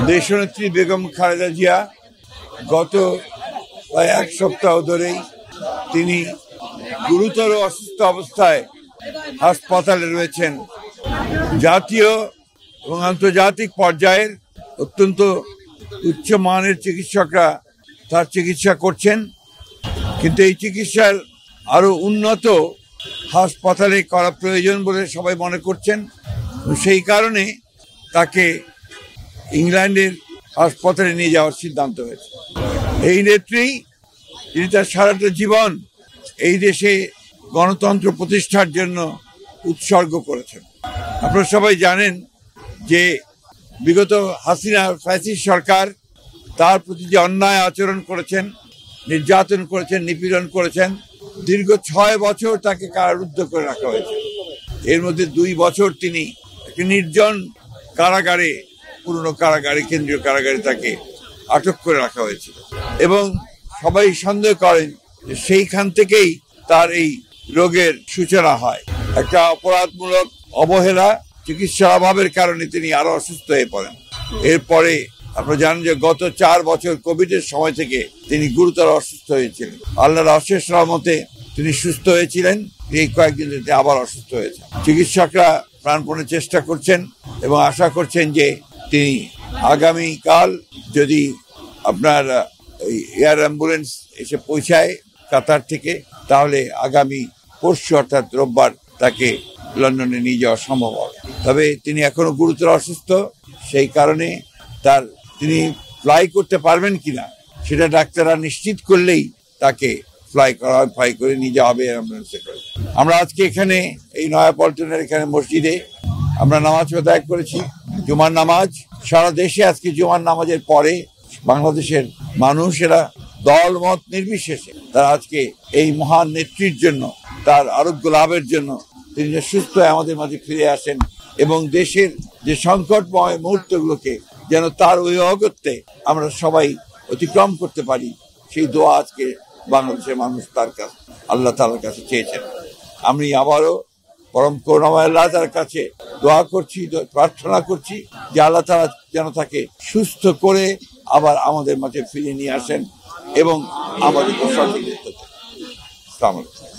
দেশনেত্রী বেগম খালেদা জিয়া গত প্রায় এক সপ্তাহ ধরেই তিনি গুরুতর অসুস্থ অবস্থায় হাসপাতালে রয়েছেন। জাতীয় এবং আন্তর্জাতিক পর্যায়ের অত্যন্ত উচ্চমানের চিকিৎসকরা তার চিকিৎসা করছেন, কিন্তু এই চিকিৎসার আরো উন্নত হাসপাতালে করা প্রয়োজন বলে সবাই মনে করছেন। সেই কারণে তাকে ইংল্যান্ডের হাসপাতালে নিয়ে যাওয়ার সিদ্ধান্ত হয়েছে। এই নেত্রী যিনি তার সারাটা জীবন এই দেশে গণতন্ত্র প্রতিষ্ঠার জন্য উৎসর্গ করেছেন। আপনারা সবাই জানেন যে বিগত হাসিনা ফ্যাসিস্ট সরকার তার প্রতি যে অন্যায় আচরণ করেছেন, নির্যাতন করেছেন, নিপীড়ন করেছেন, দীর্ঘ 6 বছর তাকে কারারুদ্ধ করে রাখা হয়েছে। এর মধ্যে 2 বছর তিনি একটি নির্জন কারাগারে, পুরনো কারাগারে, কেন্দ্রীয় কারাগারে তাকে আটক করে রাখা হয়েছিল এবং সবাই সন্দেহ করেন যে সেইখান থেকেই তার এই রোগের সূচনা হয়। একটা অপরাধমূলক অবহেলা, চিকিৎসার অভাবের কারণে তিনি আরো অসুস্থ হয়ে পড়েন। এরপরে আপনারা জানেন যে গত 4 বছর কোভিডের সময় থেকে তিনি গুরুতর অসুস্থ হয়েছিলেন। আল্লাহর অশেষ রহমতে তিনি সুস্থ হয়েছিলেন। এই কয়েকদিন ধরে আবার অসুস্থ হয়েছেন। চিকিৎসকরা প্রাণপণে চেষ্টা করছেন এবং আশা করছেন যে তিনি আগামীকাল যদি আপনার এয়ার অ্যাম্বুলেন্স এসে পৌঁছায় কাতার থেকে, তাহলে আগামী পরশু অর্থাৎ রোববার তাকে লন্ডনে নিয়ে যাওয়া সম্ভব হবে। তবে তিনি এখনো গুরুতর অসুস্থ, সেই কারণে তিনি ফ্লাই করতে পারবেন কিনা সেটা ডাক্তাররা নিশ্চিত করলেই তাকে ফ্লাই করে নিয়ে যাওয়া হবে অ্যাম্বুলেন্সে করে। আমরা আজকে এখানে এই নয়াপল্টনের এখানে মসজিদে আমরা নামাজ আদায় করেছি, জুমার নামাজ। সারা দেশে আজকে জুমার নামাজের পরে বাংলাদেশের মানুষেরা দল মত নির্বিশেষে তারা আজকে এই মহান নেত্রীর জন্য, তার আরোগ্য লাভের জন্য তিনি যে সুস্থ হয়ে আমাদের মাঝে ফিরে আসেন এবং দেশের যে সংকটময় মুহূর্তগুলোকে যেন তার ওই অগত্যে আমরা সবাই অতিক্রম করতে পারি, সেই দোয়া আজকে বাংলাদেশের মানুষ তার কাছে, আল্লাহ তাআলার কাছে চেয়েছেন। আমি আবারও পরম করুণাময় আল্লাহ তাআলার কাছে দোয়া করছি, প্রার্থনা করছি যে আল্লাহ তাআলা যেন তাকে সুস্থ করে আবার আমাদের মাঝে ফিরিয়ে নিয়ে আসেন এবং আমাদের সঠিক উত্তর দেন। আসসালামু আলাইকুম।